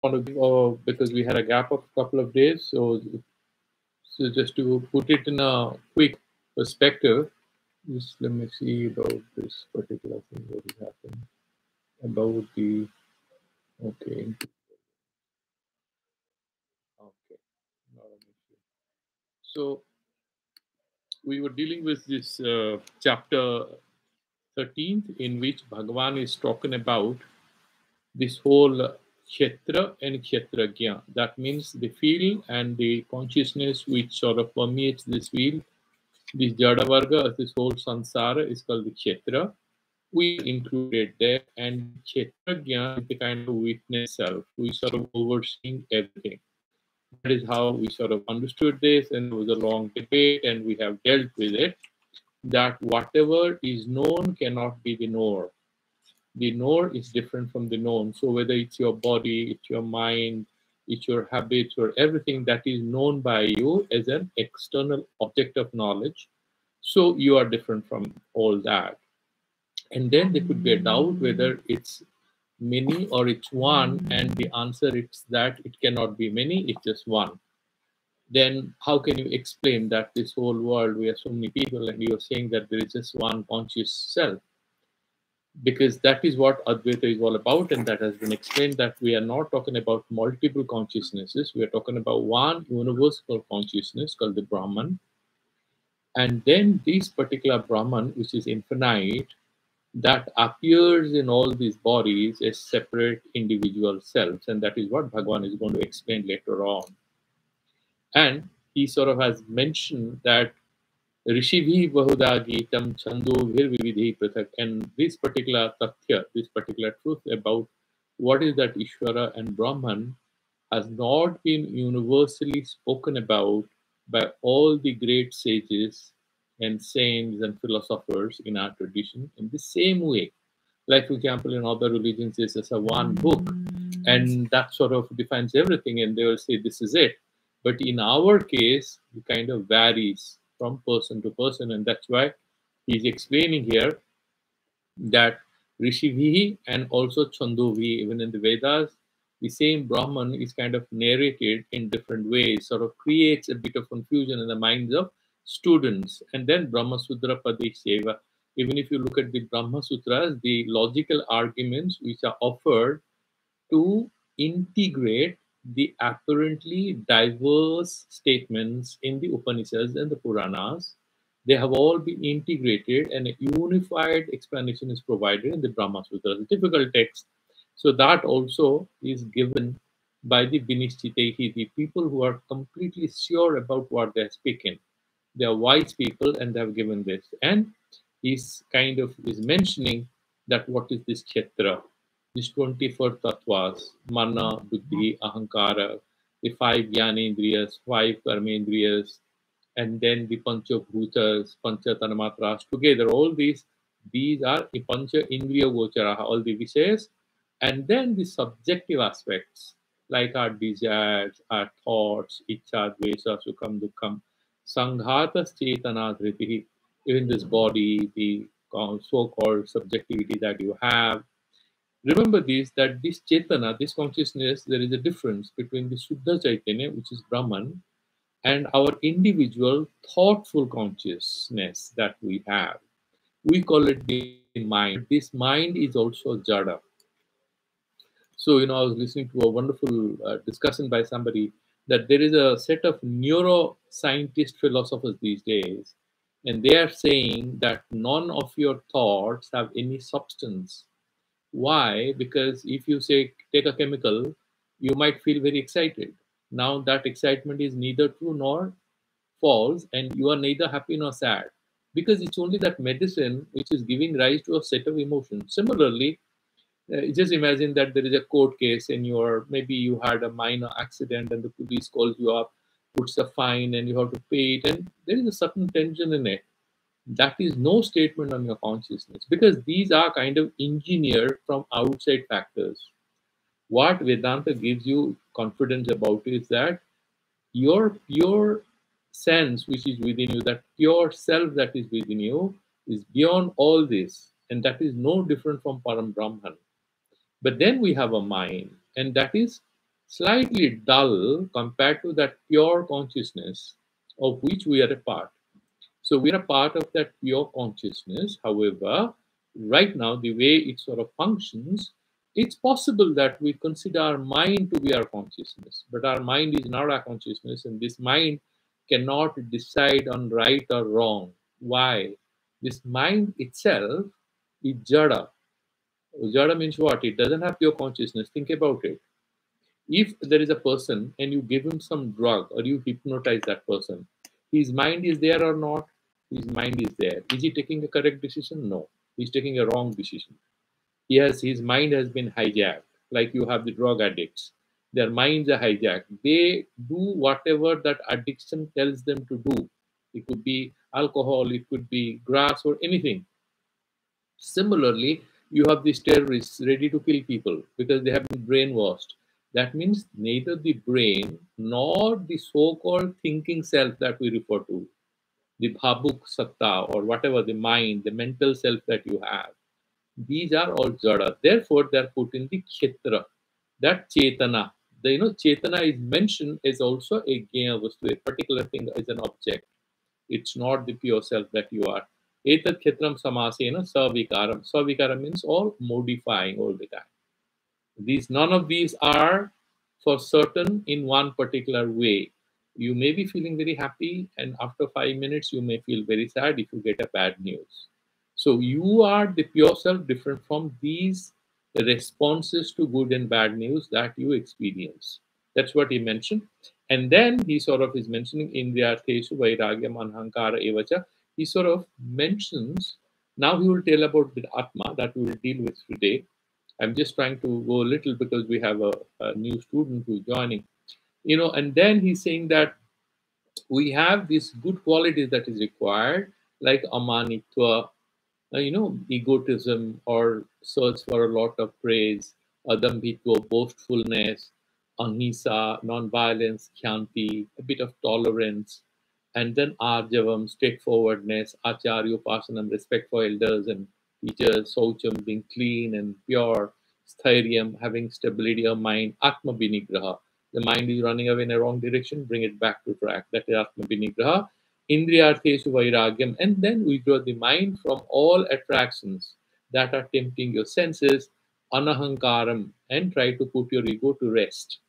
want to give, because we had a gap of a couple of days, so just to put it in a quick perspective, just let me see about this particular thing. What is happening about the okay, okay, not an issue. So we were dealing with this chapter 13th, in which Bhagavan is talking about this whole kshetra and kshetragya. That means the field and the consciousness which sort of permeates this field. This Jada Varga, this whole samsara is called the kshetra. We included there, and kshetragya is the kind of witness self who is sort of overseeing everything. That is how we sort of understood this, and there was a long debate, and we have dealt with it. That whatever is known cannot be the knower. The knower is different from the known. So whether it's your body, it's your mind, it's your habits, or everything that is known by you as an external object of knowledge, so you are different from all that. And then there could be a doubt whether it's many or it's one, and the answer is that it cannot be many, it's just one. Then how can you explain that this whole world, we have so many people, and you're saying that there is just one conscious self? Because that is what Advaita is all about, and that has been explained, that we are not talking about multiple consciousnesses. We are talking about one universal consciousness called the Brahman. And then this particular Brahman, which is infinite, that appears in all these bodies as separate individual selves. And that is what Bhagavan is going to explain later on. And he sort of has mentioned that Rishibhi Bahuda Gitam Chandu Virvividhi Prathak. And this particular tathya, this particular truth about what is that Ishvara and Brahman has not been universally spoken about by all the great sages and saints and philosophers in our tradition in the same way. Like, for example, in other religions, there's just a one book, and that sort of defines everything, and they will say this is it. But in our case, it kind of varies from person to person, and that's why he's explaining here that Rishivihi and also Chandovi, even in the Vedas, the same Brahman is kind of narrated in different ways, sort of creates a bit of confusion in the minds of students. And then Brahma Sudra Padesheva, even if you look at the Brahma Sutras, the logical arguments which are offered to integrate the apparently diverse statements in the Upanishads and the Puranas. They have all been integrated, and a unified explanation is provided in the Brahma Sutras, a difficult text. So that also is given by the Vinishchitehi, the people who are completely sure about what they're speaking. They are wise people, and they have given this. And he's kind of is mentioning that what is this kshetra, these 24 tattvas, mana, buddhi, ahankara, the five jnanendriyas, five karmendriyas, and then the pancha bhutas, pancha tanamatras together. All these are the pancha indriya gocharaha, all the visayas, and then the subjective aspects like our desires, our thoughts, ichha, dvesa, sukham, dukkham, sanghatas chetana dhritihi, even this body, the so-called subjectivity that you have. Remember this, that this Chetana, this consciousness, there is a difference between the Suddha Chaitanya, which is Brahman, and our individual thoughtful consciousness that we have. We call it the mind. This mind is also Jada. So, I was listening to a wonderful discussion by somebody that there is a set of neuroscientist philosophers these days, and they are saying that none of your thoughts have any substance. Why? Because if you say take a chemical, you might feel very excited. Now that excitement is neither true nor false, and you are neither happy nor sad, because it's only that medicine which is giving rise to a set of emotions. Similarly, just imagine that there is a court case, and maybe you had a minor accident, and the police calls you up, puts a fine, and you have to pay it, and there is a certain tension in it. That is no statement on your consciousness, because these are kind of engineered from outside factors. What Vedanta gives you confidence about is that your pure sense which is within you, that pure self that is within you, is beyond all this, and that is no different from Param Brahman. But then we have a mind, and that is slightly dull compared to that pure consciousness of which we are a part. So we are a part of that pure consciousness. However, right now, the way it sort of functions, it's possible that we consider our mind to be our consciousness, but our mind is not our consciousness, and this mind cannot decide on right or wrong. Why? This mind itself is jada. Jada means what? It doesn't have pure consciousness. Think about it. If there is a person and you give him some drug or you hypnotize that person, his mind is there or not? His mind is there. Is he taking a correct decision? No. He's taking a wrong decision. Yes, his mind has been hijacked. Like you have the drug addicts. Their minds are hijacked. They do whatever that addiction tells them to do. It could be alcohol, it could be grass or anything. Similarly, you have these terrorists ready to kill people because they have been brainwashed. That means neither the brain nor the so called thinking self that we refer to, the bhabuk satta or whatever, the mind, the mental self that you have, these are all jada. Therefore, they are put in the kshetra. That chetana, chetana is mentioned as also a gaya vastu, a particular thing as an object. It's not the pure self that you are. Etat khetram samasena savikaram. Savikaram means all modifying all the time. These none of these are for certain in one particular way. You may be feeling very happy, and after 5 minutes, you may feel very sad if you get a bad news. So you are the pure self, different from these responses to good and bad news that you experience. That's what he mentioned. And then he sort of is mentioning Indriyartheshu Vairagyam Anhankara Evacha. He sort of mentions, now he will tell about the Atma that we will deal with today. I'm just trying to go a little because we have a new student who's joining. And then he's saying that we have these good qualities that is required, like amanitva, egotism or search for a lot of praise, adambhitva, boastfulness, ahimsa, non-violence, kyanti, a bit of tolerance, and then arjavam, straightforwardness, acharya upasanam, respect for elders and teachers, saucham, being clean and pure, stairyam, having stability of mind, atma vinigraha. The mind is running away in a wrong direction, bring it back to track. That is atma vinigraha. Indriyartheshu vairagyam, and then we draw the mind from all attractions that are tempting your senses, anahankaram, and try to put your ego to rest.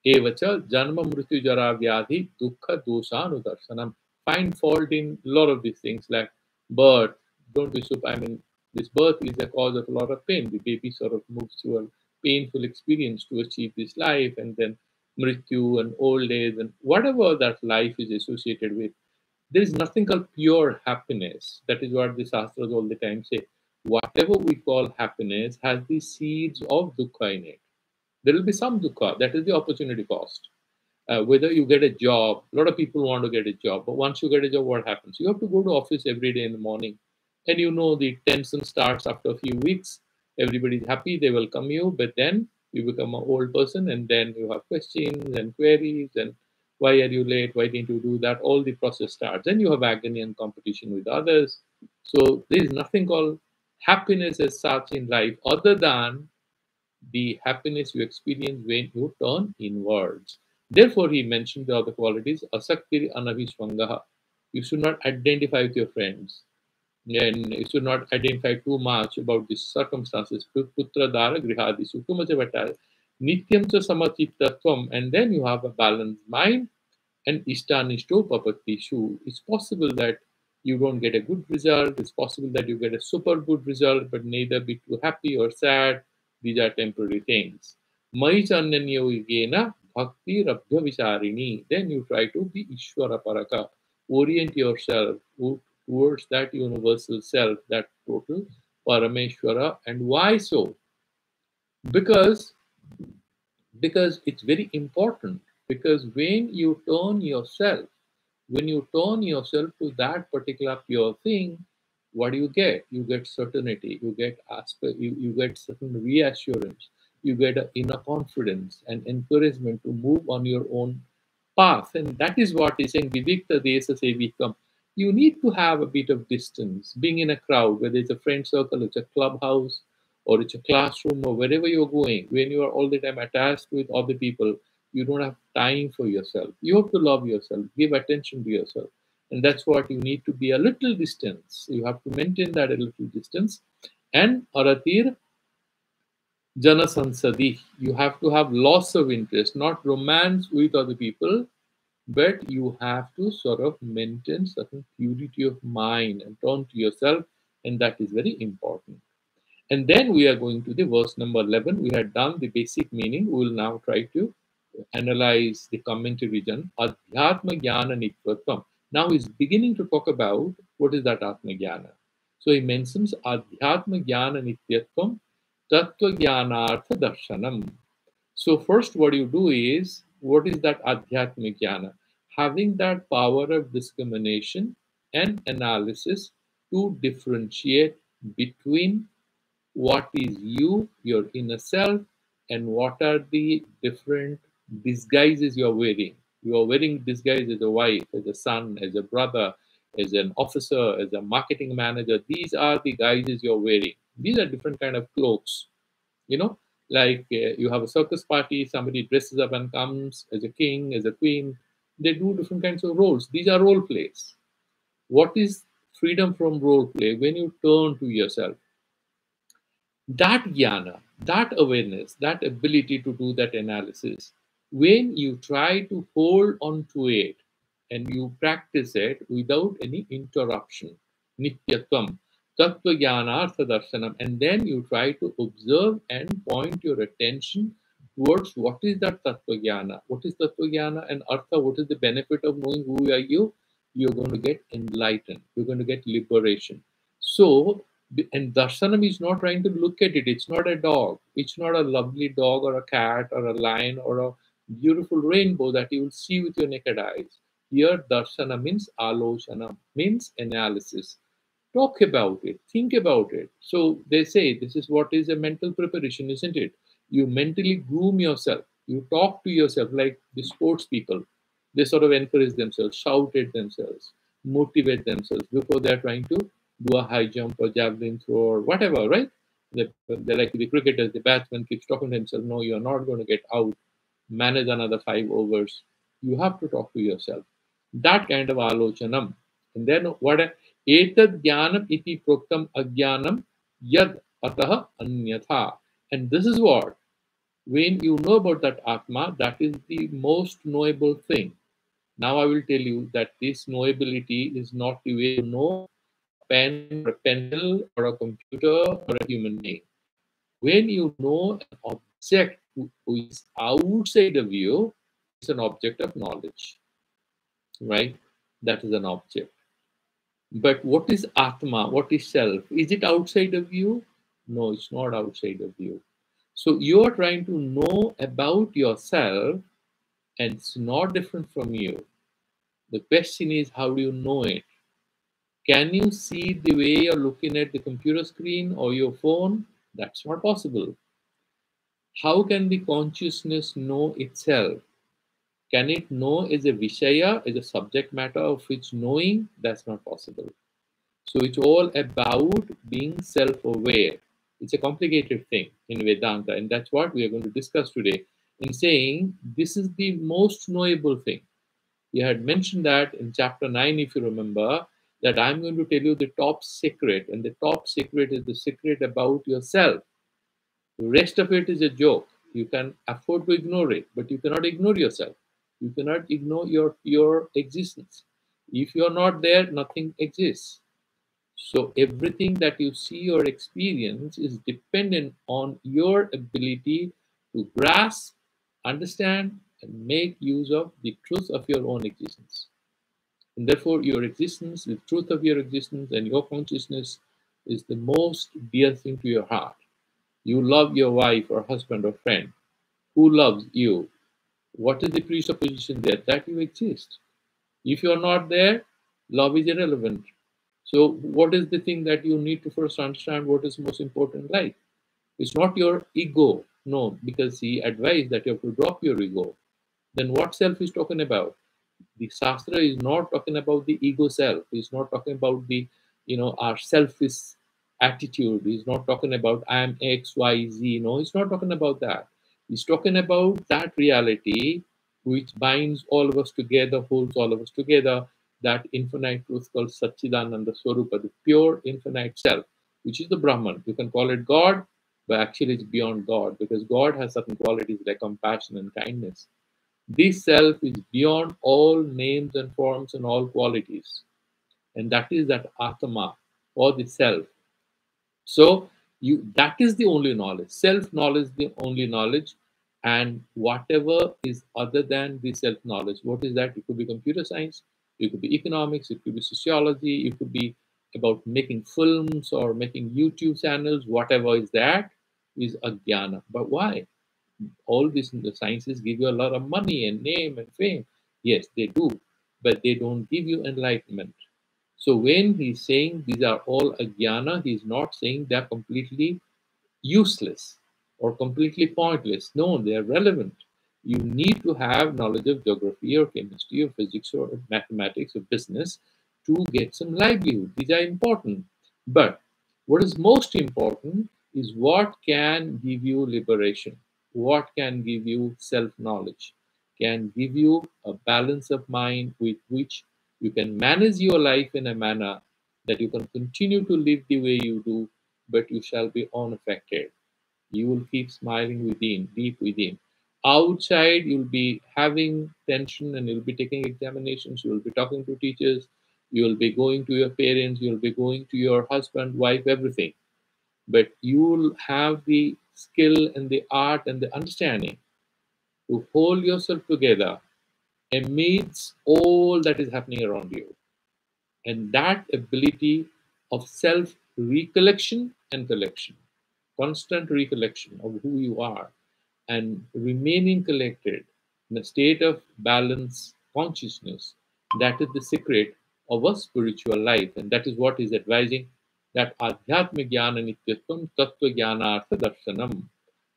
Evacha janma mrityu jara vyadhi dukkha doshanudarshanam. Find fault in a lot of these things like birth. Don't be super. I mean, this birth is the cause of a lot of pain. The baby sort of moves through a painful experience to achieve this life, and then mrityu and old age and whatever that life is associated with. There is nothing called pure happiness. That is what the Shastras all the time say. Whatever we call happiness has the seeds of dukkha in it. There will be some dukkha. That is the opportunity cost. Whether you get a job, a lot of people want to get a job, but once you get a job, what happens? You have to go to office every day in the morning, and the tension starts after a few weeks. Everybody's happy, they welcome you, but then you become an old person, and then you have questions and queries, and why are you late? Why didn't you do that? All the process starts. Then you have agony and competition with others. So there is nothing called happiness as such in life other than the happiness you experience when you turn inwards. Therefore, he mentioned the other qualities, asaktiri anavishwangaha. You should not identify with your friends. And you should not identify too much about the circumstances. Putra dara grihadisu. Too much of a nityam cha samachittatvam. And then you have a balanced mind and ishtanishto papatishu. It's possible that you don't get a good result. It's possible that you get a super good result, but neither be too happy or sad. These are temporary things. Maichananyogena bhakti rabdha vicharini. Then you try to be Ishwara Paraka. Orient yourself towards that universal self, that total Parameshwara. And why so? Because it's very important. Because when you turn yourself to that particular pure thing, what do? You get certainty, you get aspect, you get certain reassurance, you get an inner confidence and encouragement to move on your own path. And that is what is saying Vivikta Desa Sevikam. You need to have a bit of distance. Being in a crowd, whether it's a friend circle, it's a clubhouse, or it's a classroom, or wherever you're going, when you are all the time attached with other people, you don't have time for yourself. You have to love yourself, give attention to yourself. And that's what you need to be a little distance. You have to maintain that a little distance. And Aratir Jana Sansadi, you have to have loss of interest, not romance with other people, but you have to sort of maintain certain purity of mind and turn to yourself, and that is very important. And then we are going to the verse number 11. We had done the basic meaning. We will now try to analyze the commentary region. Adhyatma Jnana Nitvatvam. Now he's beginning to talk about what is that Atma Jnana. So he mentions Adhyatma Jnana Nityatvam Tattva Jnanartha Darshanam. So first what you do is, what is that Adhyatma Jnana? Having that power of discrimination and analysis to differentiate between what is you, your inner self, and what are the different disguises you are wearing. You are wearing disguise as a wife, as a son, as a brother, as an officer, as a marketing manager. These are the guises you're wearing. These are different kind of cloaks. You know, like you have a circus party, somebody dresses up and comes as a king, as a queen. They do different kinds of roles. These are role plays. What is freedom from role play? When you turn to yourself, that jnana, that awareness, that ability to do that analysis, when you try to hold on to it and you practice it without any interruption, nityatvam, tattva jnana artha darshanam, and then you try to observe and point your attention towards what is that tattva jnana, what is tattva jnana and artha, what is the benefit of knowing who are you, you're going to get enlightened, you're going to get liberation. So and darshanam is not trying to look at it. It's not a dog. It's not a lovely dog or a cat or a lion or a beautiful rainbow that you will see with your naked eyes. Here, darshana means alochana, means analysis. Talk about it, think about it. So they say this is what is a mental preparation, isn't it? You mentally groom yourself. You talk to yourself like the sports people. They sort of encourage themselves, shout at themselves, motivate themselves before they're trying to do a high jump or javelin throw or whatever, right? They're like the cricketers, the batsman keeps talking to himself, no, you're not going to get out, manage another 5 overs. You have to talk to yourself. That kind of alochanam. And then what etad jnanam iti proktam ajnanam yad atah anyatha. And this is what, when you know about that Atma, that is the most knowable thing. Now I will tell you that this knowability is not the way you know a pen or a pencil or a computer or a human being. When you know an object which is outside of you, it's an object of knowledge, right? That is an object. But what is Atma? What is self? Is it outside of you? No, it's not outside of you. So you are trying to know about yourself and it's not different from you. The question is, how do you know it? Can you see the way you're looking at the computer screen or your phone? That's not possible. How can the consciousness know itself? Can it know as a Vishaya, as a subject matter of which knowing? That's not possible. So it's all about being self-aware. It's a complicated thing in Vedanta, and that's what we are going to discuss today in saying this is the most knowable thing. We had mentioned that in chapter 9, if you remember, that I'm going to tell you the top secret, and the top secret is the secret about yourself. The rest of it is a joke. You can afford to ignore it, but you cannot ignore yourself. You cannot ignore your pure existence. If you're not there, nothing exists. So everything that you see or experience is dependent on your ability to grasp, understand, and make use of the truth of your own existence. And therefore, your existence, the truth of your existence, and your consciousness is the most dear thing to your heart. You love your wife or husband or friend. Who loves you? What is the presupposition there? That you exist. If you're not there, love is irrelevant. So, what is the thing that you need to first understand? What is most important in life? It's not your ego. No, because he advised that you have to drop your ego. Then what self is talking about? The Shastra is not talking about the ego self. It's not talking about the, our self is attitude. He's not talking about I am X, Y, Z. No, he's not talking about that. He's talking about that reality which binds all of us together, holds all of us together, that infinite truth called Satchidananda Swarupa, the pure infinite self, which is the Brahman. You can call it God, but actually it's beyond God, because God has certain qualities like compassion and kindness. This self is beyond all names and forms and all qualities. And that is that Atma, or the self. So you, that is the only knowledge. Self knowledge, the only knowledge, and whatever is other than the self knowledge. What is that? It could be computer science, it could be economics, it could be sociology, it could be about making films or making YouTube channels. Whatever is that is ajnana. But why? All these the sciences give you a lot of money and name and fame. Yes, they do, but they don't give you enlightenment. So when he's saying these are all ajnana, he's not saying they're completely useless or completely pointless. No, they are relevant. You need to have knowledge of geography or chemistry or physics or mathematics or business to get some livelihood. These are important. But what is most important is what can give you liberation, what can give you self knowledge, can give you a balance of mind with which you can manage your life in a manner that you can continue to live the way you do, but you shall be unaffected. You will keep smiling within, deep within. Outside, you'll be having tension and you'll be taking examinations, you'll be talking to teachers, you'll be going to your parents, you'll be going to your husband, wife, everything. But you'll have the skill and the art and the understanding to hold yourself together amidst all that is happening around you. And that ability of self recollection and collection, constant recollection of who you are, and remaining collected in a state of balance consciousness, that is the secret of a spiritual life. And that is what is advising, that adhyatma jnana nityatvam tattva jnanartha darshanam.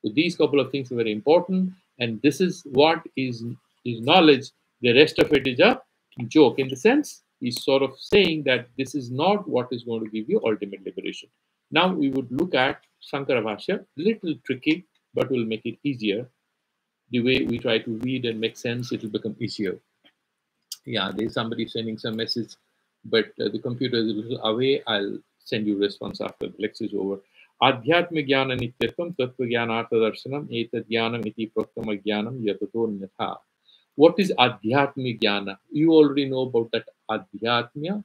So these couple of things are very important, and this is what is knowledge. The rest of it is a joke, in the sense he's sort of saying that this is not what is going to give you ultimate liberation. Now we would look at Shankara Bhashya, little tricky, but will make it easier. The way we try to read and make sense, it will become easier. Yeah, there's somebody sending some message, but the computer is a little away. I'll send you response after the lecture is over. Adhyatma jnana nityatvam tattva jnanartha darshanam etad jnanam iti praktam ajnanam yatato nyatha. What is adhyatma jnana? You already know about that. Adhyatma,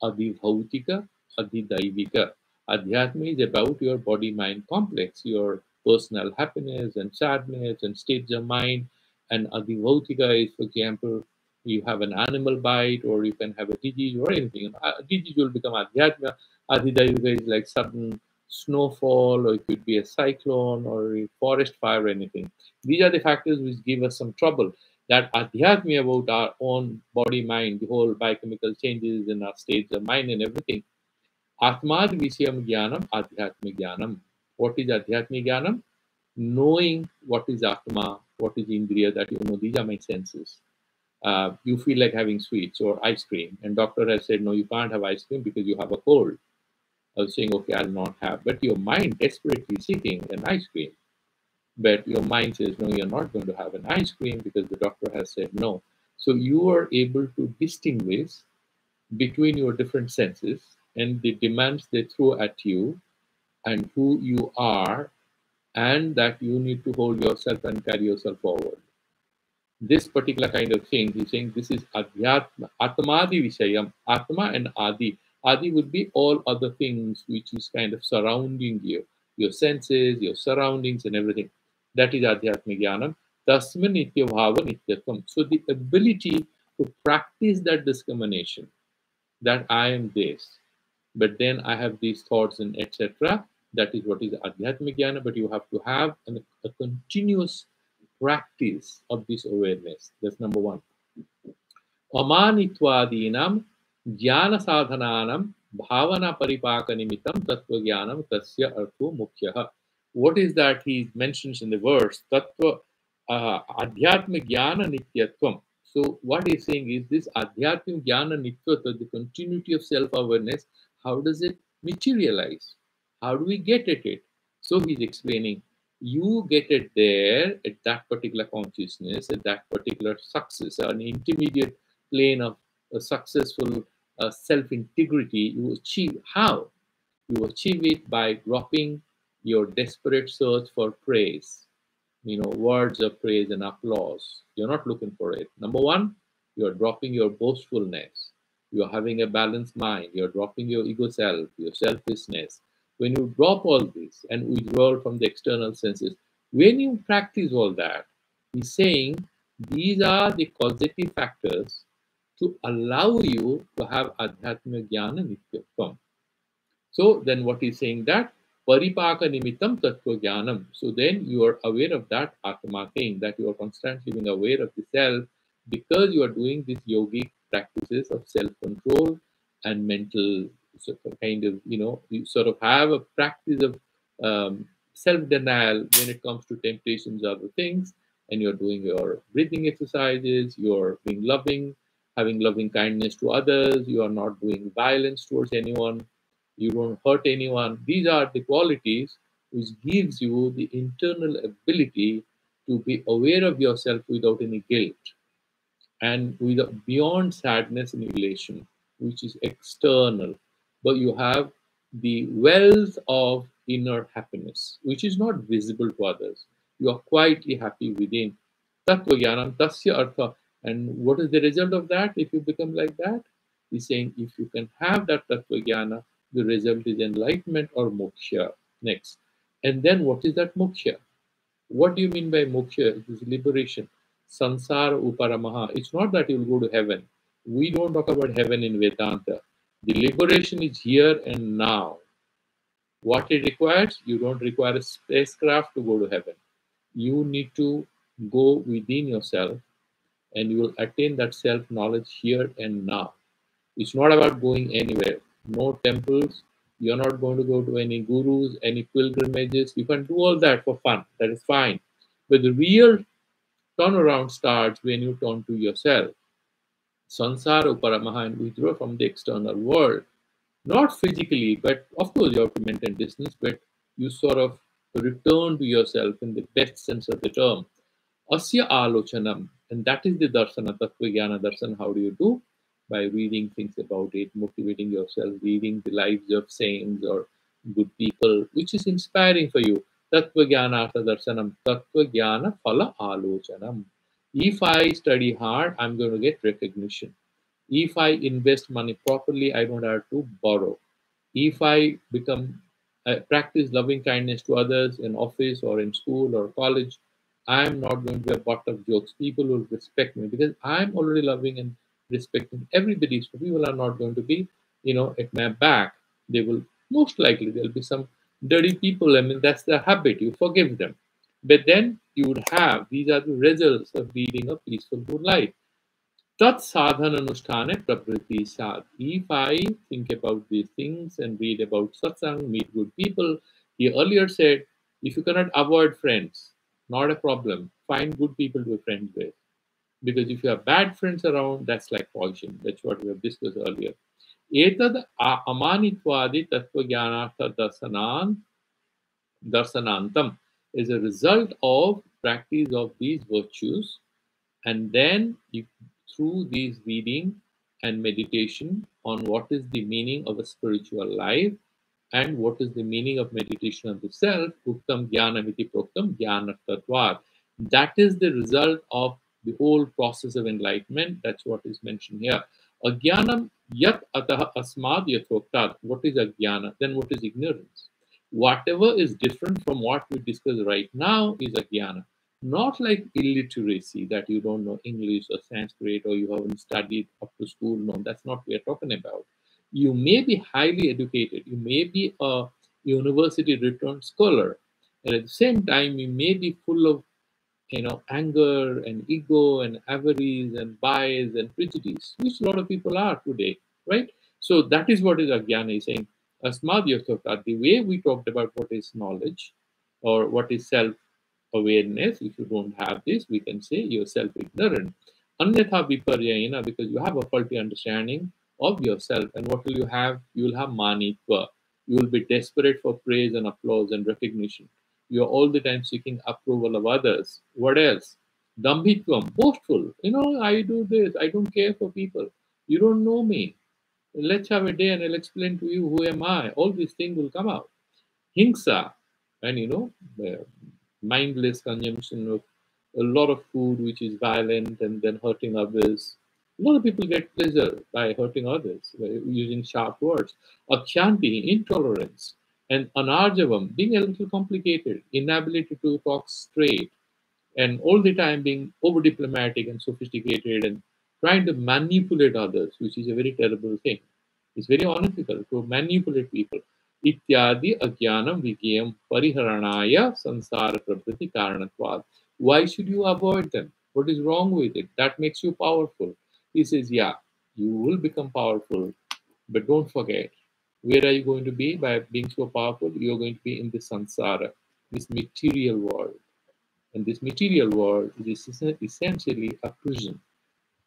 adhibhautika, adhidaivika. Adhyatma is about your body-mind complex, your personal happiness and sadness and states of mind. And adhibhautika is, for example, you have an animal bite, or you can have a disease or anything. Disease will become adhyatma. Adhidaivika is like sudden snowfall, or it could be a cyclone or a forest fire or anything. These are the factors which give us some trouble. That adhyatma about our own body mind, the whole biochemical changes in our states of mind and everything. Atmad Vishyam Jnanam, Adhyatma Jnanam. What is Adhyatma Jnanam? Knowing what is Atma, what is Indriya, that you know, these are my senses. You feel like having sweets or ice cream, and doctor has said, no, you can't have ice cream because you have a cold. I was saying, okay, I'll not have. But your mind desperately seeking an ice cream. But your mind says, no, you're not going to have an ice cream because the doctor has said no. So you are able to distinguish between your different senses and the demands they throw at you and who you are, and that you need to hold yourself and carry yourself forward. This particular kind of thing, he's saying this is adhyatma, atmadi vishayam, atma and adi. Adi would be all other things which is kind of surrounding you, your senses, your surroundings, and everything. That is adhyatma jnanam. Tasmin nitya bhava nityatvam. So the ability to practice that discrimination, that I am this, but then I have these thoughts and etc. That is what is adhyatmic jnana, but you have to have a continuous practice of this awareness. That's number one. Amanitwadinam jnana sadhananam bhavana paripaka nimitam tattva jnanam tasya artho mukhyaha. What is that he mentions in the verse? Tattva adhyatma jnana nityatvam. So what he's saying is this adhyatma jnana nityatva, the continuity of self-awareness, how does it materialize? How do we get at it? So he's explaining, you get it there at that particular consciousness, at that particular success, an intermediate plane of a successful self integrity. You achieve how? You achieve it by dropping your desperate search for praise, words of praise and applause. You're not looking for it. Number one, you're dropping your boastfulness. You're having a balanced mind. You're dropping your ego self, your selfishness. When you drop all this and withdraw from the external senses, when you practice all that, he's saying these are the causative factors to allow you to have adhyatma jnana nityatvam. So then what he's saying that paripaka nimittam tattva jnanam. So then you are aware of that atma thing, that you are constantly being aware of the self because you are doing these yogic practices of self-control and mental sort of kind of, you sort of have a practice of self-denial when it comes to temptations or other things, and you're doing your breathing exercises, you're being loving, having loving kindness to others, you are not doing violence towards anyone, you don't hurt anyone. These are the qualities which gives you the internal ability to be aware of yourself without any guilt and without beyond sadness and elation, which is external. But you have the wealth of inner happiness, which is not visible to others. You are quietly happy within. Tattva jnanam tasya artha. And what is the result of that if you become like that? He's saying if you can have that tattva jnana, the result is enlightenment or moksha. Next. And then what is that moksha? What do you mean by moksha? It is liberation. Sansara uparamaha. It's not that you will go to heaven. We don't talk about heaven in Vedanta. The liberation is here and now. What it requires, you don't require a spacecraft to go to heaven. You need to go within yourself and you will attain that self knowledge here and now. It's not about going anywhere. No temples. You're not going to go to any gurus, any pilgrimages. You can do all that for fun. That is fine. But the real turnaround starts when you turn to yourself. Sansara uparamaha, and withdraw from the external world. Not physically, but of course you have to maintain distance, but you sort of return to yourself in the best sense of the term. Asya alochanam, and that is the darsana, tattva jnana darsana. How do you do? By reading things about it, motivating yourself, reading the lives of saints or good people, which is inspiring for you. Tattva jnana artha darsanam, tattva jnana phala alochanam. If I study hard, I'm going to get recognition. If I invest money properly, I don't have to borrow. If I practice loving kindness to others in office or in school or college, I'm not going to be a butt of jokes. People will respect me because I'm already loving and respecting everybody. So people are not going to be, at my back. They will most likely there'll be some dirty people. I mean, that's the habit. You forgive them. But then you would have these are the results of leading a peaceful good life. Tat sadhana anusthane prabriti sad. If I think about these things and read about satsang, meet good people, he earlier said, if you cannot avoid friends, not a problem. Find good people to be friends with. Because if you have bad friends around, that's like poison. That's what we have discussed earlier. Etad amanitvadi tattva jnanartha darsanantam is a result of practice of these virtues, and then through these reading and meditation on what is the meaning of a spiritual life and what is the meaning of meditation of the self, uktam jnanamiti proktam jnanartatvat. That is the result of the whole process of enlightenment. That's what is mentioned here. Ajnanam yat ataha asmad yathoktat. What is ajnana? Then what is ignorance? Whatever is different from what we discuss right now is ajnana. Not like illiteracy, that you don't know English or Sanskrit or you haven't studied up to school. No, that's not what we're talking about. You may be highly educated, you may be a university returned scholar, and at the same time, you may be full of anger and ego and avarice and bias and prejudice, which a lot of people are today, right? So that is what is Ajnana is saying. Asmad Yathokat, the way we talked about what is knowledge or what is self awareness, if you don't have this, we can say you're self ignorant. Anyatha viparyayana, because you have a faulty understanding of yourself. And what will you have? You will have manitva. You will be desperate for praise and applause and recognition. You are all the time seeking approval of others. What else? Dambhitvam, boastful. I do this. I don't care for people. You don't know me. Let's have a day and I'll explain to you who am I. All these things will come out. Hingsa, and the mindless consumption of a lot of food which is violent and then hurting others. A lot of people get pleasure by hurting others, by using sharp words. Akshanti, intolerance, and anarjavam, being a little complicated, inability to talk straight, and all the time being over diplomatic and sophisticated and trying to manipulate others, which is a very terrible thing. It's very unethical to manipulate people. Ityadi ajnanam vigyam pariharanaya sansara prabriti karanatvad. Why should you avoid them? What is wrong with it? That makes you powerful. He says, yeah, you will become powerful, but don't forget, where are you going to be by being so powerful? You're going to be in the sansara, this material world. And this material world is essentially a prison.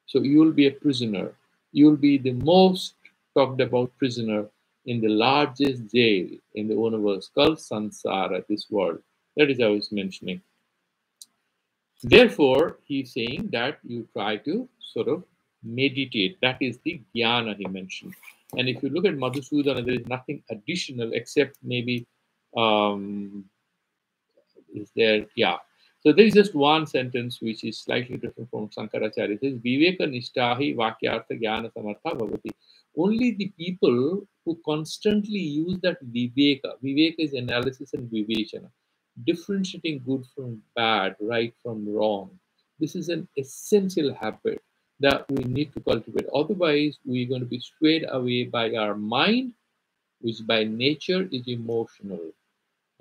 So you will be a prisoner. You will be the most talked about prisoner in the largest jail in the universe called Sansara, this world. That is how he's mentioning. Therefore, he's saying that you try to sort of meditate. That is the jnana he mentioned. And if you look at Madhusudana, there is nothing additional except maybe is there? Yeah. So there is just one sentence which is slightly different from Sankaracharya. It says, Viveka Nishtahi Vakyartha Jnana Samartha Bhavati. Only the people who constantly use that Viveka is analysis and vivechana, differentiating good from bad, right from wrong. This is an essential habit that we need to cultivate. Otherwise, we're going to be swayed away by our mind, which by nature is emotional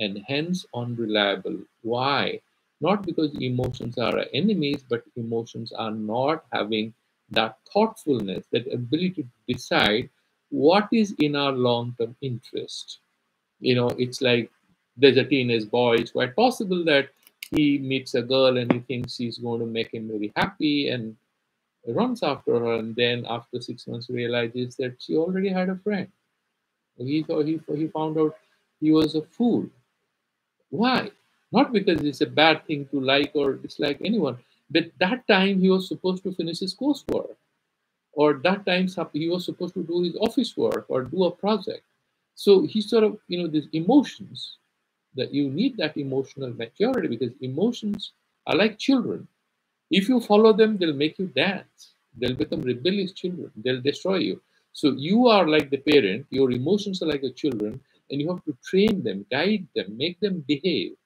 and hence unreliable. Why? Not because emotions are our enemies, but emotions are not having that thoughtfulness, that ability to decide what is in our long term interest. It's like there's a teenage boy, it's quite possible that he meets a girl and he thinks she's going to make him very happy and runs after her, and then after 6 months realizes that she already had a friend. He thought he found out he was a fool. Why? Not because it's a bad thing to like or dislike anyone, but that time he was supposed to finish his coursework, or that time he was supposed to do his office work or do a project. So he sort of, these emotions, that you need that emotional maturity, because emotions are like children. If you follow them, they'll make you dance. They'll become rebellious children. They'll destroy you. So you are like the parent, your emotions are like the children, and you have to train them, guide them, make them behave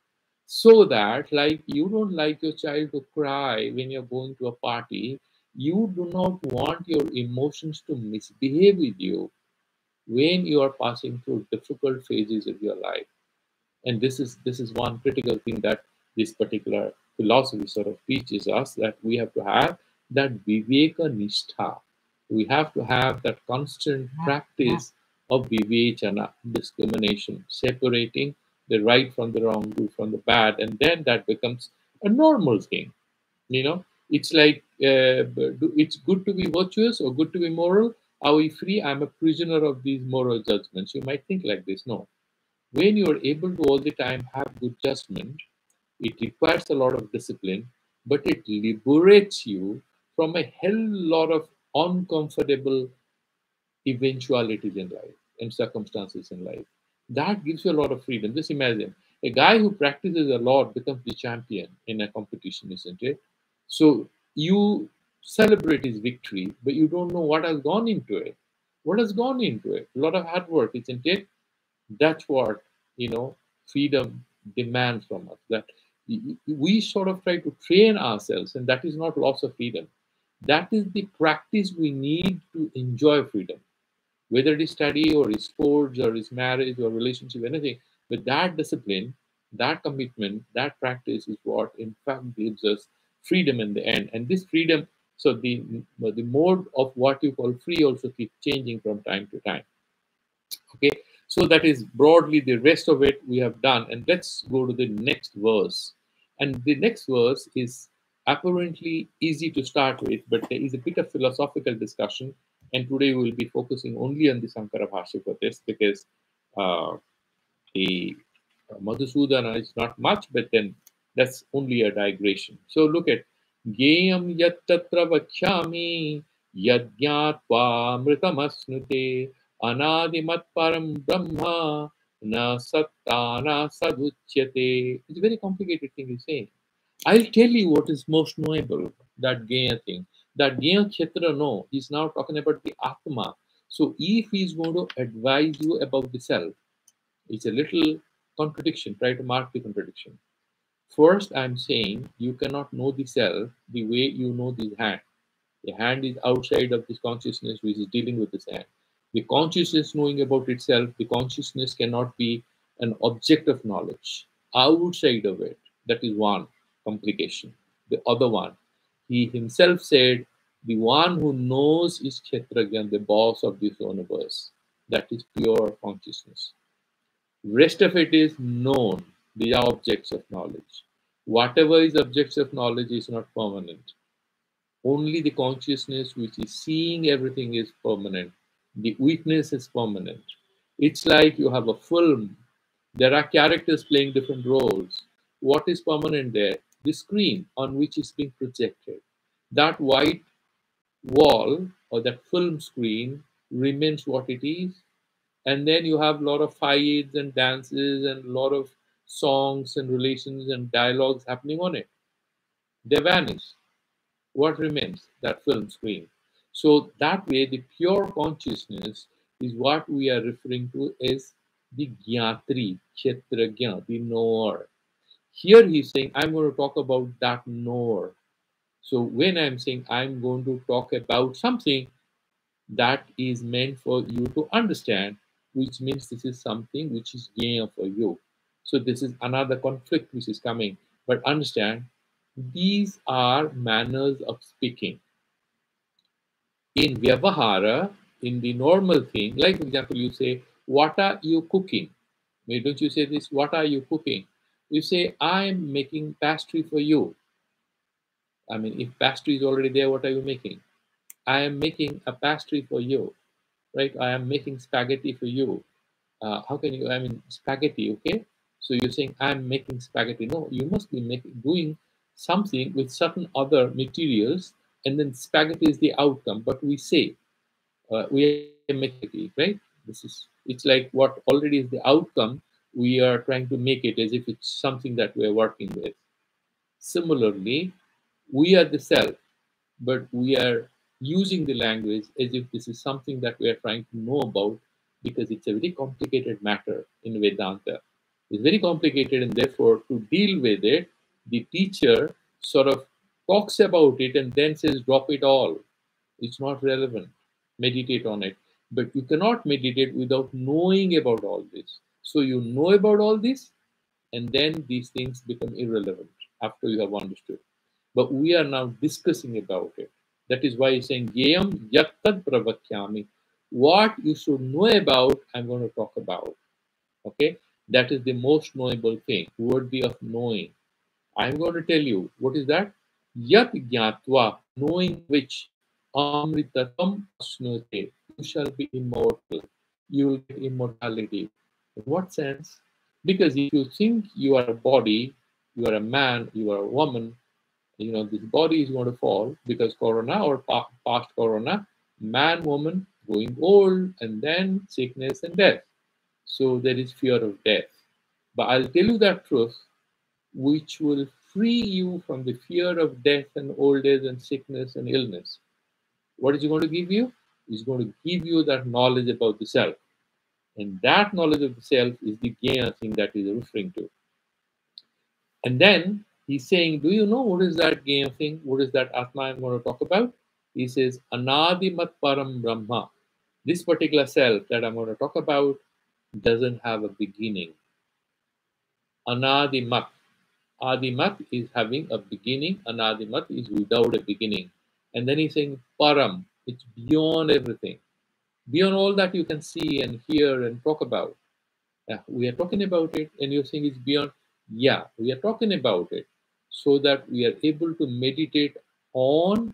so that, like, you don't like your child to cry when you're going to a party. You do not want your emotions to misbehave with you when you are passing through difficult phases of your life. And this is one critical thing that this particular philosophy sort of teaches us, that we have to have that viveka nishtha. We have to have that constant practice of vivechana, discrimination, separating the right from the wrong, good from the bad, and then that becomes a normal thing. It's like, it's good to be virtuous or good to be moral. Are we free? I'm a prisoner of these moral judgments. You might think like this. No, when you are able to all the time have good judgment, it requires a lot of discipline, but it liberates you from a hell lot of uncomfortable eventualities in life and circumstances in life. That gives you a lot of freedom. Just imagine a guy who practices a lot becomes the champion in a competition, isn't it? So you celebrate his victory, but you don't know what has gone into it. What has gone into it? A lot of hard work, isn't it? That's what freedom demands from us. That we sort of try to train ourselves, and that is not loss of freedom. That is the practice we need to enjoy freedom, whether it is study or is sports or is marriage or relationship, anything. But that discipline, that commitment, that practice is what in fact gives us freedom in the end. And this freedom, so the mode of what you call free also keeps changing from time to time. Okay, so that is broadly the rest of it we have done. And let's go to the next verse. And the next verse is apparently easy to start with, but there is a bit of philosophical discussion. And today we will be focusing only on the Sankara Bhashya for this, because a Madhusudana is not much, but then that's only a digression. So look at Geyam yat tatra vachyami yajñātvā mritamasnute anadimat param brahma na satta na sadhuchyate. It's a very complicated thing he's saying. I'll tell you what is most knowable, that Geya thing. That Geya Kshetra, no, he's now talking about the Atma. So if he's going to advise you about the self, it's a little contradiction. Try to mark the contradiction. First, I'm saying you cannot know the self the way you know the hand. The hand is outside of this consciousness which is dealing with this hand. The consciousness knowing about itself, the consciousness cannot be an object of knowledge. Outside of it, that is one complication. The other one, he himself said, the one who knows is Kshetragyan, the boss of this universe. That is pure consciousness. Rest of it is known. They are objects of knowledge. Whatever is objects of knowledge is not permanent. Only the consciousness which is seeing everything is permanent. The witness is permanent. It's like you have a film. There are characters playing different roles. What is permanent there? The screen on which is being projected. That white wall or that film screen remains what it is, and then you have a lot of fights and dances and a lot of songs and relations and dialogues happening on it. They vanish. What remains? That film screen. So that way, the pure consciousness is what we are referring to as the Jnatri, Kshetragya, the knower. Here he's saying, I'm going to talk about that knower. So when I'm saying I'm going to talk about something, that is meant for you to understand, which means this is something which is gain for you. So this is another conflict which is coming. But understand, these are manners of speaking. In Vyavahara, in the normal thing, like for example, you say, what are you cooking? Why don't you say this, what are you cooking? You say, I'm making pastry for you. I mean, if pastry is already there, what are you making? I am making a pastry for you, right? I am making spaghetti for you. How can you, I mean, spaghetti, okay? So you're saying, I'm making spaghetti. No, you must be doing something with certain other materials, and then spaghetti is the outcome. But we say, we are making it, right? It's like what already is the outcome, we are trying to make it as if it's something that we're working with. Similarly, we are the self, but we are using the language as if this is something that we are trying to know about, because it's a very complicated matter in Vedanta. It's very complicated, and therefore, to deal with it, the teacher sort of talks about it and then says, drop it all. It's not relevant. Meditate on it. But you cannot meditate without knowing about all this. So you know about all this, and then these things become irrelevant after you have understood. But we are now discussing about it. That is why he's saying, Yam yattad pravakyami. What you should know about, I'm going to talk about. Okay? That is the most knowable thing, worthy of knowing. I'm going to tell you, what is that? Yat jnatva, knowing which, amritatam asnute, you shall be immortal. You will get immortality. In what sense? Because if you think you are a body, you are a man, you are a woman, this body is going to fall because corona or past corona, man, woman, going old, and then sickness and death. So there is fear of death. But I'll tell you that truth, which will free you from the fear of death and old age and sickness and illness. What is it going to give you? It's going to give you that knowledge about the self. And that knowledge of the self is the Jnana thing that he's referring to. And then he's saying, do you know what is that Jnana thing? What is that Atma I'm going to talk about? He says, Anadimat Param Brahma. This particular self that I'm going to talk about doesn't have a beginning. Anadimat. Adimat is having a beginning. Anadimat is without a beginning. And then he's saying Param. It's beyond everything. Beyond all that you can see and hear and talk about. We are talking about it, and you're saying it's beyond. Yeah, we are talking about it so that we are able to meditate on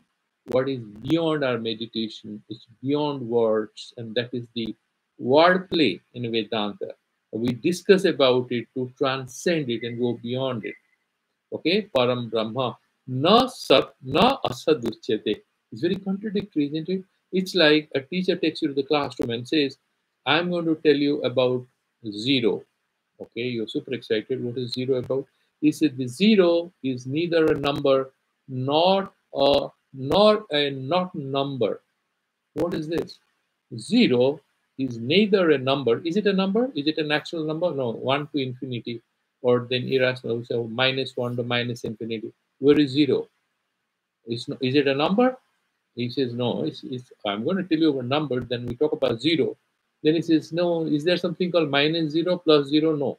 what is beyond our meditation. It's beyond words, and that is the wordplay in Vedanta. We discuss about it to transcend it and go beyond it. Okay, Param Brahma, na sat, na asad uchyate. It's very contradictory, isn't it? It's like a teacher takes you to the classroom and says, I'm going to tell you about zero. Okay, you're super excited. What is zero about? He said the zero is neither a number nor a not number. What is this? Zero is neither a number. Is it a number? Is it an actual number? No, 1 to infinity, or then irrational. So -1 to minus infinity. Where is zero? Is it a number? He says, no, I'm going to tell you a number, then we talk about zero. Then he says, no, is there something called -0 plus zero? No.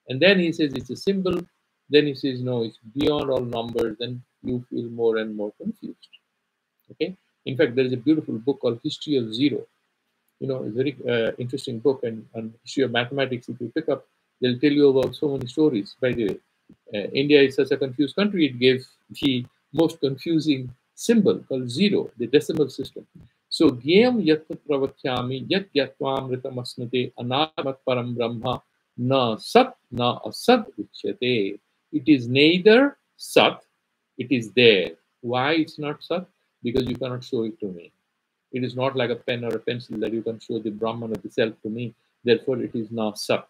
And then he says it's a symbol. Then he says, no, it's beyond all numbers. Then you feel more and more confused. Okay. In fact, there is a beautiful book called History of Zero. It's a very interesting book. And on history of mathematics, if you pick up, they'll tell you about so many stories. By the way, India is such a confused country. It gave the most confusing symbol called zero, the decimal system. So, Gyam yat pravachyami yat yatvam asnate anamat param brahma na sat na asat uchyate. It is neither sat, it is there. Why it's not sat? Because you cannot show it to me. It is not like a pen or a pencil that you can show the Brahman of the self to me. Therefore, it is not sat.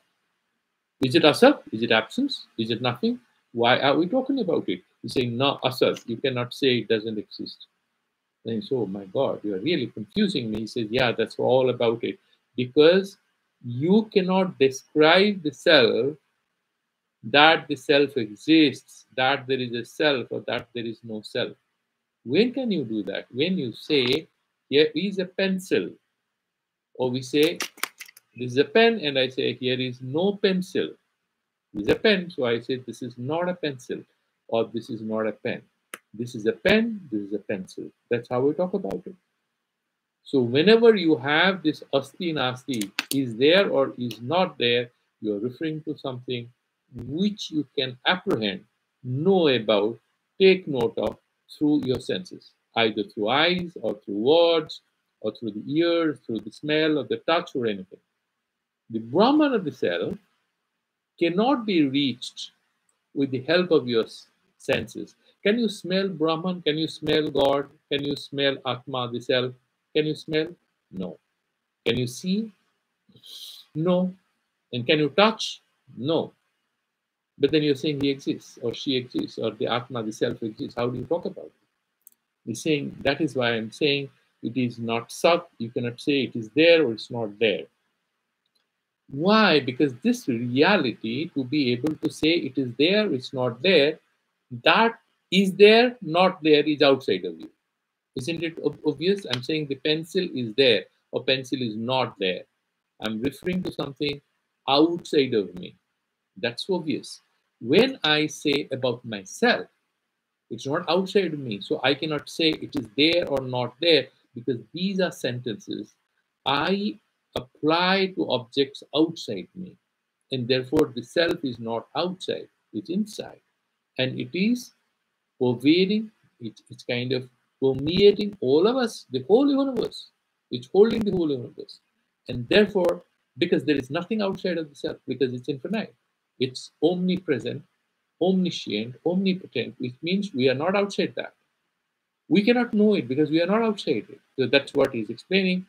Is it asat? Is it absence? Is it nothing? Why are we talking about it? He's saying, no, asat. You cannot say it doesn't exist. Then he says, oh my God, you are really confusing me. He says, yeah, that's all about it. Because you cannot describe the self that the self exists, that there is a self or that there is no self. When can you do that? When you say, here is a pencil, or we say, this is a pen, and I say, here is no pencil. This is a pen, so I say, this is not a pencil, or this is not a pen. This is a pen, this is a pencil. That's how we talk about it. So whenever you have this asti nasti, is there or is not there, you're referring to something which you can apprehend, know about, take note of through your senses, either through eyes or through words or through the ears, through the smell or the touch or anything. The Brahman of the self cannot be reached with the help of your senses. Can you smell Brahman? Can you smell God? Can you smell Atma, the self? Can you smell? No. Can you see? No. And can you touch? No. But then you're saying he exists, or she exists, or the Atma, the self exists. How do you talk about it? He's saying, that is why I'm saying it is not Sat. You cannot say it is there or it's not there. Why? Because this reality, to be able to say it is there, it's not there, that is there, not there, is outside of you. Isn't it obvious? I'm saying the pencil is there or pencil is not there. I'm referring to something outside of me. That's obvious. When I say about myself, it's not outside of me. So I cannot say it is there or not there because these are sentences I apply to objects outside me. And therefore, the self is not outside, it's inside. And it is pervading, it's kind of permeating all of us, the whole universe. It's holding the whole universe. And therefore, because there is nothing outside of the self, because it's infinite, it's omnipresent, omniscient, omnipotent, which means we are not outside that. We cannot know it because we are not outside it. So that's what he's explaining.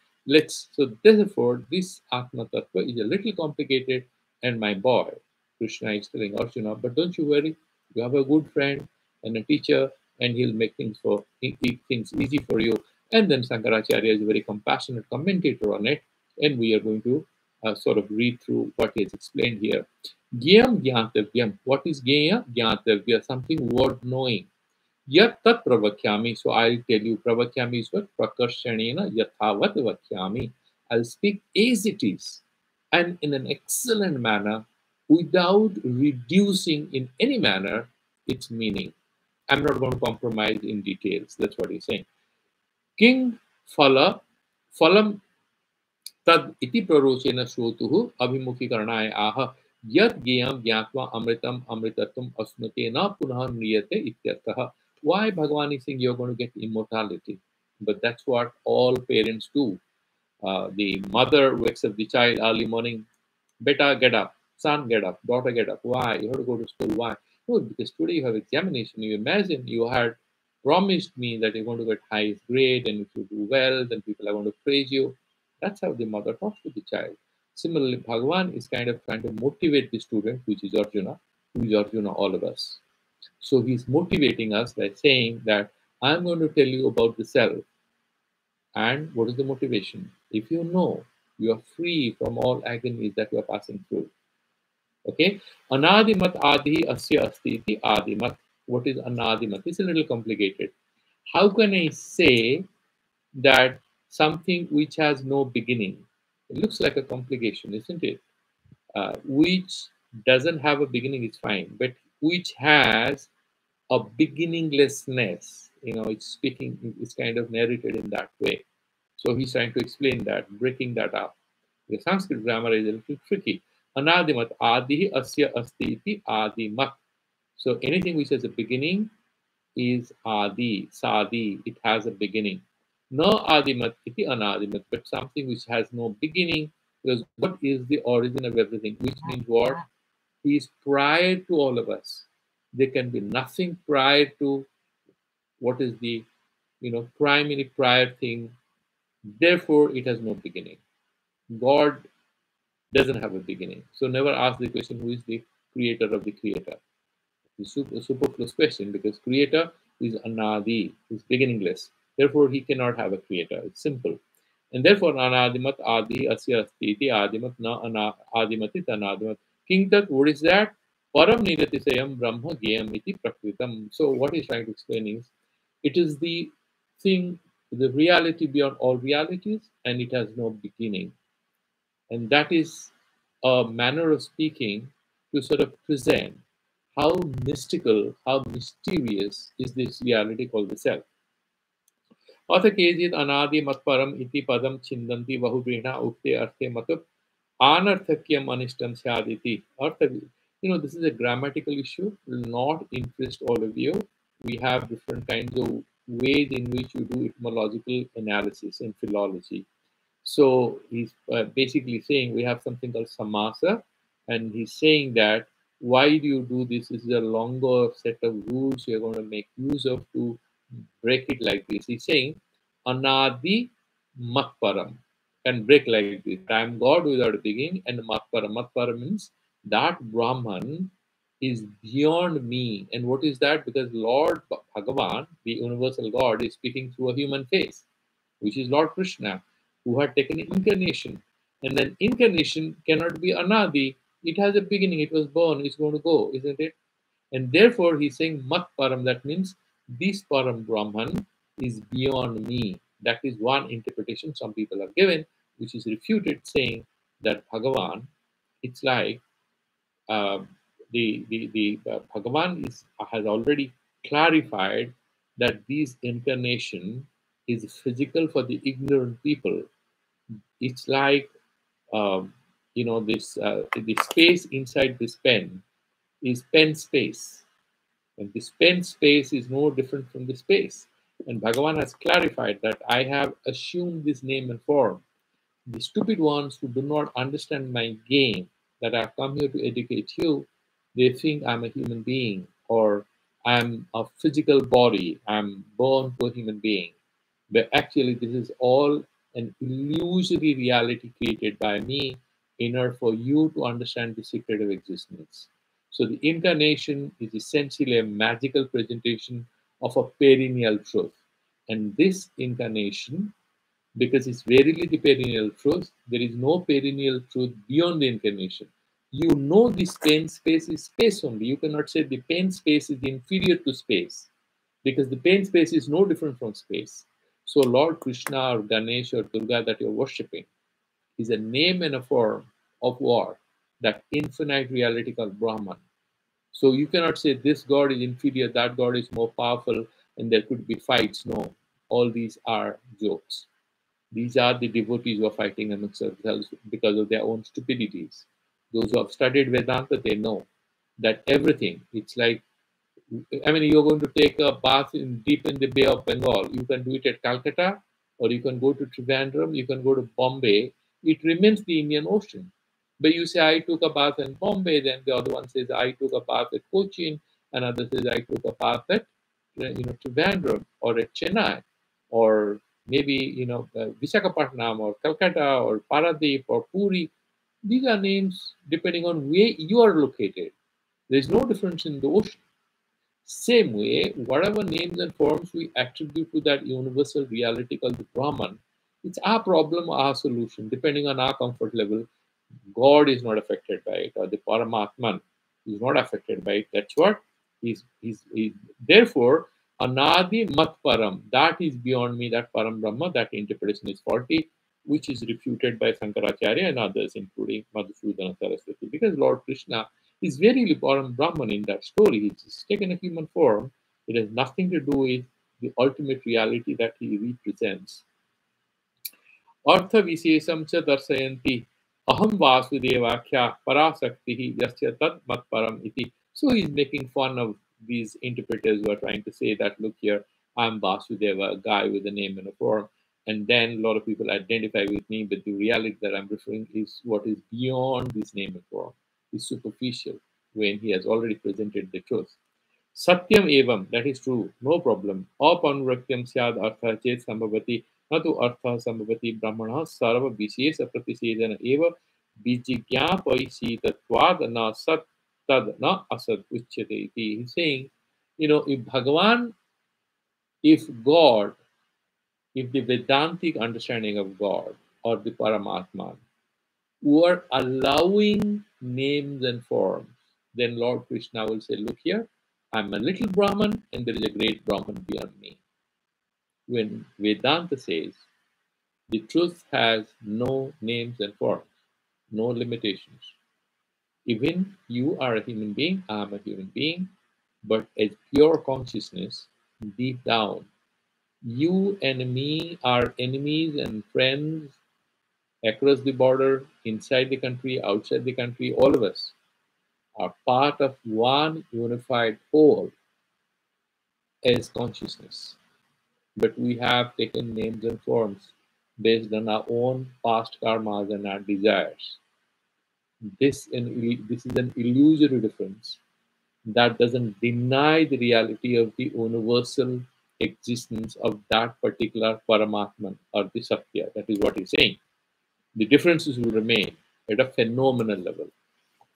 So therefore, this Atma Tattva is a little complicated, and my boy, Krishna is telling Arjuna, but don't you worry, you have a good friend and a teacher, and he'll make things easy for you. And then Sankaracharya is a very compassionate commentator on it, and we are going to sort of read through what he has explained here. Gyam Gyantavya. What is Gyaya? Gyantavya, something worth knowing. Yat tat pravakhyami. So I'll tell you, pravakhyami is what? Prakarshanena yathavat vakhyami. I'll speak as it is and in an excellent manner without reducing in any manner its meaning. I'm not going to compromise in details. That's what he's saying. King phalam tad iti prarochena shrotuhu abhimukhikaranaye aha yat gyam gyatva amritam amritatum asnate na punah niyate ityartha. Why Bhagavan is saying you're going to get immortality? But that's what all parents do. The mother wakes up the child early morning. Beta, get up. Son, get up. Daughter, get up. Why? You have to go to school. Why? No, because today you have examination. You imagine you had promised me that you're going to get highest grade, and if you do well, then people are going to praise you. That's how the mother talks to the child. Similarly, Bhagavan is kind of trying to motivate the student, which is Arjuna, who is Arjuna, all of us. So he's motivating us by saying that I'm going to tell you about the self. And what is the motivation? If you know, you are free from all agonies that you are passing through. Okay? Anadimat adi asya asti iti adimat. What is anadimat? It's a little complicated. How can I say that something which has no beginning? It looks like a complication, isn't it? Which doesn't have a beginning is fine, but which has a beginninglessness. It's speaking, it's kind of narrated in that way. So he's trying to explain that, breaking that up. The Sanskrit grammar is a little tricky. Anadimat adi asya asti iti adimat. So anything which has a beginning is adi, sadi. It has a beginning. No adimat iti anadimat, but something which has no beginning, because God is the origin of everything, which means what? He is prior to all of us. There can be nothing prior to what is the primary prior thing. Therefore, it has no beginning. God doesn't have a beginning. So never ask the question, who is the creator of the creator? It's a superfluous question, because creator is anadi, is beginningless. Therefore, he cannot have a creator. It's simple. And therefore, anadimat adi asya asti iti adimat na adimatit anadimat. King Tat, what is that? Param nigatisayam brahma gyam iti prakritam. So what he's trying to explain is, it is the thing, the reality beyond all realities, and it has no beginning. And that is a manner of speaking to sort of present how mystical, how mysterious is this reality called the self. अथ केचित् अनादि मत्परम इति पदम छिन्दन्ति बहुब्रीहिणा उक्ते अर्थे मतु anarthakyam anistam syaditi. This is a grammatical issue. Will not interest all of you. We have different kinds of ways in which you do etymological analysis in philology. So he's basically saying we have something called samasa, and he's saying that why do you do this? This is a longer set of rules you're going to make use of to break it like this. He's saying anadi matparam can break like this. I am God without a beginning, and matparam. Matparam means that Brahman is beyond me. And what is that? Because Lord Bhagavan, the universal God, is speaking through a human face, which is Lord Krishna, who had taken incarnation. And then incarnation cannot be anadi. It has a beginning. It was born. It's going to go, isn't it? And therefore, he's saying mat param. That means this param Brahman is beyond me. That is one interpretation some people have given, which is refuted, saying that Bhagavan, it's like the Bhagavan has already clarified that this incarnation is physical for the ignorant people. It's like this the space inside this pen is pen space, and this pen space is no different from the space. And Bhagavan has clarified that I have assumed this name and form. The stupid ones who do not understand my game, that I've come here to educate you, they think I'm a human being, or I'm a physical body, I'm born to a human being. But actually, this is all an illusory reality created by me in order for you to understand the secret of existence. So the incarnation is essentially a magical presentation of a perennial truth. And this incarnation, because it's verily the perennial truth, there is no perennial truth beyond the incarnation. You know this pen space is space only. You cannot say the pen space is inferior to space, because the pen space is no different from space. So Lord Krishna or Ganesh or Durga that you're worshipping is a name and a form of what? That infinite reality called Brahman. So you cannot say this God is inferior, that God is more powerful, and there could be fights. No, all these are jokes. These are the devotees who are fighting amongst themselves because of their own stupidities. Those who have studied Vedanta, they know that everything, it's like, you're going to take a bath deep in the Bay of Bengal. You can do it at Calcutta, or you can go to Trivandrum, you can go to Bombay. It remains the Indian Ocean. But you say, I took a bath in Bombay, then the other one says, I took a bath at Cochin, another says, I took a bath at Trivandrum or at Chennai, or maybe Visakhapatnam or Calcutta or Paradip or Puri. These are names depending on where you are located. There is no difference in the ocean. Same way, whatever names and forms we attribute to that universal reality called the Brahman, it's our problem, our solution, depending on our comfort level. God is not affected by it, or the Paramatman is not affected by it. That's what he's therefore Anadi Mat Param, that is beyond me, that Param Brahma, that interpretation is faulty, which is refuted by Sankaracharya and others, including Madhusudana Saraswati, because Lord Krishna is very Param Brahman in that story. He's just taken a human form. It has nothing to do with the ultimate reality that he represents. अर्थविशेषं च दर्शयन्ति अहम वासुदेवाख्या parasakti yasya tat matparam iti. So he's making fun of these interpreters who are trying to say that, look here, I'm Vasudeva, a guy with a name and a form, and then a lot of people identify with me, but the reality that I'm referring is what is beyond this name and form, is superficial, when he has already presented the truth. Satyam evam, that is true, no problem. Apanurakyam syad artha chet sambhavati, na tu artha sambhavati brahmana sarva vishesa pratisedana eva vijigyapaisi tatvad na sat tad na asad uchyate iti. He's saying, if Bhagavan, if God, if the Vedantic understanding of God or the Paramatman were allowing names and forms, then Lord Krishna will say, look here, I'm a little Brahman and there is a great Brahman beyond me. When Vedanta says the truth has no names and forms, no limitations. Even you are a human being, I am a human being, but as pure consciousness, deep down, you and me are enemies and friends across the border, inside the country, outside the country, all of us are part of one unified whole as consciousness. But we have taken names and forms based on our own past karmas and our desires. This is an illusory difference that doesn't deny the reality of the universal existence of that particular Paramatman or the Satya. That is what he's saying. The differences will remain at a phenomenal level.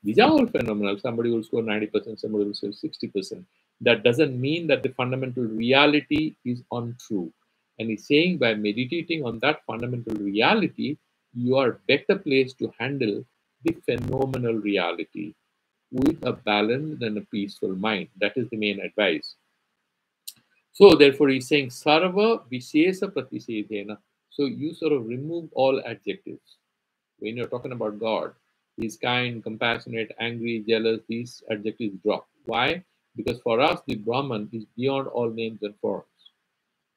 These are all phenomenal. Somebody will score 90%, somebody will score 60%. That doesn't mean that the fundamental reality is untrue. And he's saying by meditating on that fundamental reality, you are better placed to handle the phenomenal reality with a balanced and a peaceful mind. That is the main advice. So therefore he's saying Sarva Vishesa Pratisedhena. So you sort of remove all adjectives. When you're talking about God, He's kind, compassionate, angry, jealous, these adjectives drop. Why? Because for us, the Brahman is beyond all names and forms.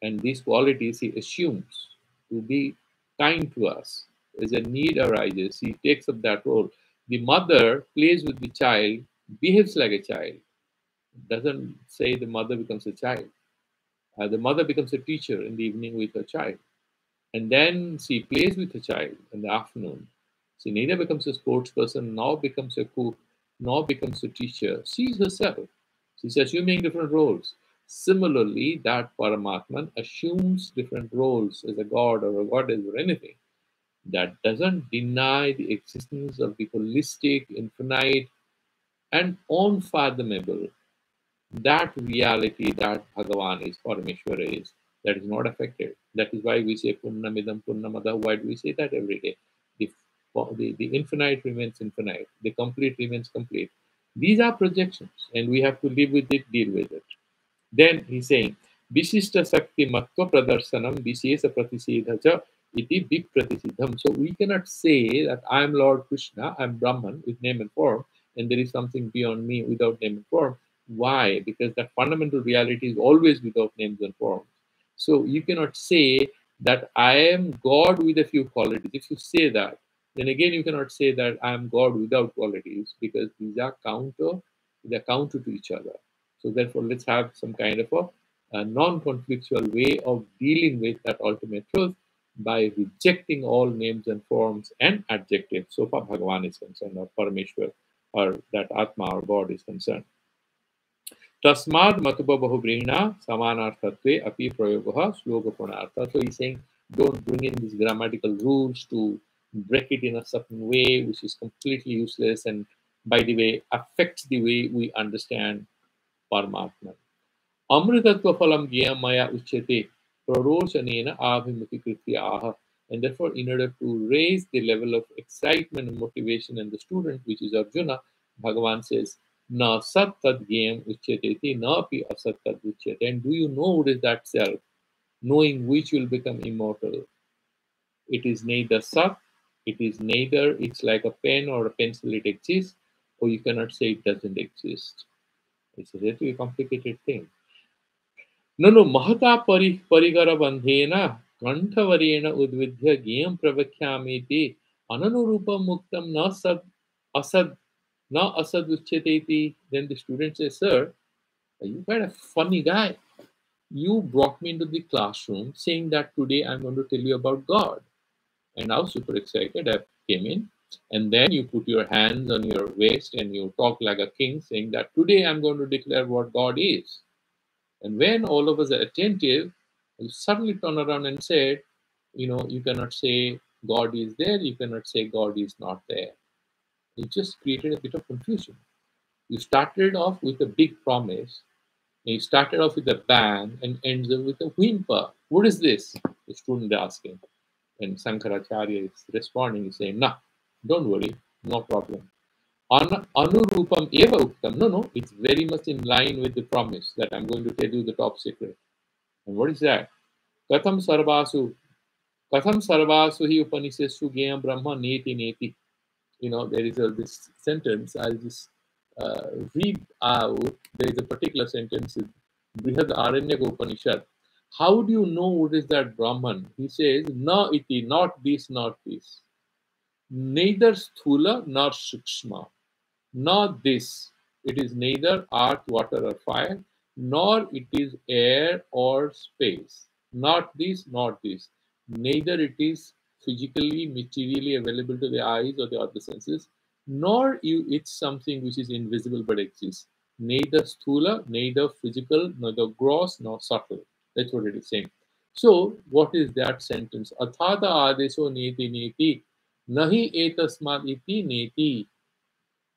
And these qualities he assumes to be kind to us. As a need arises, he takes up that role. The mother plays with the child, behaves like a child. Doesn't say the mother becomes a child. The mother becomes a teacher in the evening with her child. And then she plays with the child in the afternoon. She neither becomes a sports person, nor becomes a cook, nor becomes a teacher. She's herself. She's assuming different roles. Similarly, that Paramatman assumes different roles as a god or a goddess or anything. That doesn't deny the existence of the holistic, infinite, and unfathomable, that reality that Bhagavan is, Parameshwara is, that is not affected. That is why we say Punnamidam Punnamada. Why do we say that every day? The infinite remains infinite, the complete remains complete. These are projections, and we have to live with it, deal with it. Then he's saying, Vishishta Sakti Matva Pradarsanam Vishesa Pratisidhacha iti Vipratisidham. So we cannot say that I am Lord Krishna, I am Brahman with name and form, and there is something beyond me without name and form. Why? Because that fundamental reality is always without names and forms. So you cannot say that I am God with a few qualities. If you say that, then again you cannot say that I am God without qualities, because these are counter to each other. So therefore, let's have some kind of a non-conflictual way of dealing with that ultimate truth. by rejecting all names and forms and adjectives. So far Bhagavan is concerned, or Parameshwar, or that Atma or God is concerned. Tasmad matuba bahubrihna samanarthatve api prayogaha sloka punartha. So he's saying, don't bring in these grammatical rules to break it in a certain way, which is completely useless and, by the way, affects the way we understand Paramatma. Amritatva phalam gyam maya uchyate prarochanena abhimukikritya aha. And therefore, in order to raise the level of excitement and motivation in the student, which is Arjuna, Bhagavan says, Na sat tad gyam uchyate na pi asat tad uchyate. And do you know what is that self? Knowing which will become immortal. It is neither sat, it is neither, it's like a pen or a pencil, it exists, or you cannot say it doesn't exist. It's a very complicated thing. ननु महता परिगर बंधेन कंठवरेण उद्विध्य ज्ञेयं प्रवक्ष्यामीति अननुरूपं मुक्तं न सद असद न असद उच्यते इति. Then the student says, sir, you kind of funny guy. You brought me into the classroom saying that today I'm going to tell you about God. And I was super excited. I came in, and then you put your hands on your waist and you talk like a king saying that today I'm going to declare what God is. And when all of us are attentive, you suddenly turn around and said, you cannot say God is there, you cannot say God is not there. It just created a bit of confusion. You started off with a big promise, and you started off with a bang and ends up with a whimper. What is this? The student asking. And Sankaracharya is responding, he's saying, nah, don't worry, no problem. Anurupam eva uktam. No, it's very much in line with the promise that I'm going to tell you the top secret. And what is that? Katham sarvasu hi upanishasu gyam brahma neti neti. There is this sentence, I'll just read out. There is a particular sentence in Brihad Aranyaka Upanishad. How do you know what is that Brahman? He says, na iti, not this, not this. Neither sthula nor sukshma. Not this. It is neither earth, water, or fire, nor it is air or space. Not this, not this. Neither it is physically, materially available to the eyes or the other senses, nor it's something which is invisible but exists. Neither sthula, neither physical, neither gross, nor subtle. That's what it is saying. So, what is that sentence? Athata adeso neti neti, nahi etasmad iti neti.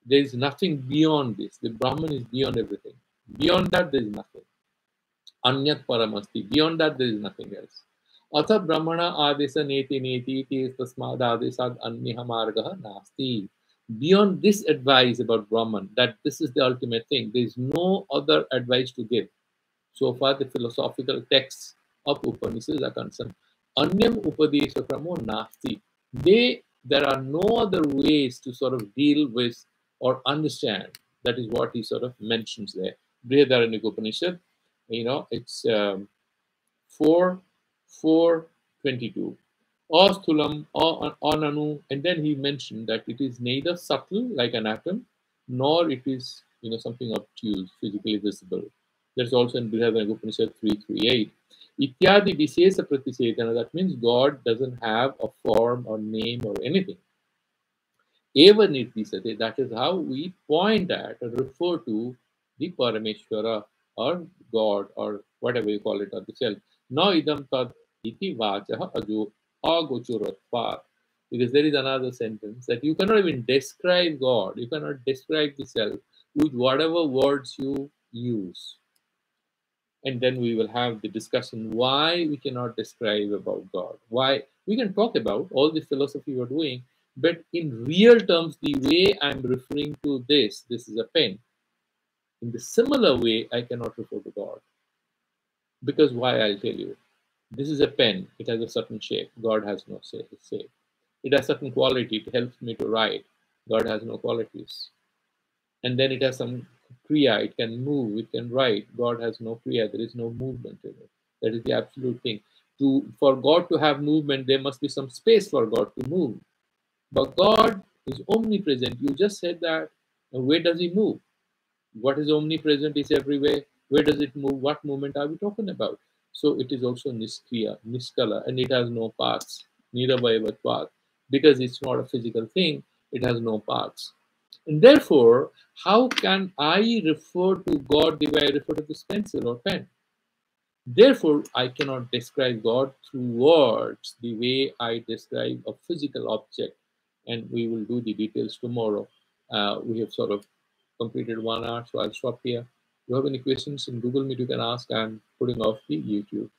There is nothing beyond this. The Brahman is beyond everything. Beyond that, there is nothing. Anyat paramasti. Beyond that, there is nothing else. Atha brahmana adesa neti neti iti tasmad adesad anyaha margaha nasti. Beyond this advice about Brahman, that this is the ultimate thing, there is no other advice to give. So far, the philosophical texts of Upanishads are concerned. Anyam upadesha kramo nasti. There are no other ways to sort of deal with or understand. That is what he sort of mentions there. Brihadaranyaka Upanishad, it's 4:22. Asthulam, ananu, and then he mentioned that it is neither subtle like an atom, nor it is something obtuse, physically visible. That's also in Brihadaranyaka Upanishad 3:38. Ityadi Vishesa Pratisedana, that means God doesn't have a form or name or anything. Eva Nirtisate, that is how we point at or refer to the Parameshwara or God or whatever you call it, or the self. No idam tad iti vachaha ajo agochuratva. Because there is another sentence that you cannot even describe God, you cannot describe the self with whatever words you use. And then we will have the discussion why we cannot describe about God. Why we can talk about all the philosophy we're doing, but in real terms, the way I'm referring to this is a pen. In the similar way, I cannot refer to God. Because why, I'll tell you. This is a pen. It has a certain shape. God has no shape. It has certain quality. It helps me to write. God has no qualities. And then it has some kriya. It can move. It can write. God has no kriya. There is no movement in it. That is the absolute thing. For God to have movement, there must be some space for God to move. But God is omnipresent. You just said that. Where does he move? What is omnipresent is everywhere. Where does it move? What movement are we talking about? So it is also niskriya, niskala, and it has no parts, neither part, because it's not a physical thing. It has no parts, and therefore, how can I refer to God the way I refer to this pencil or pen? Therefore, I cannot describe God through words the way I describe a physical object. And we will do the details tomorrow. We have sort of completed 1 hour, so I'll stop here. If you have any questions in Google Meet, you can ask. I'm putting off the YouTube.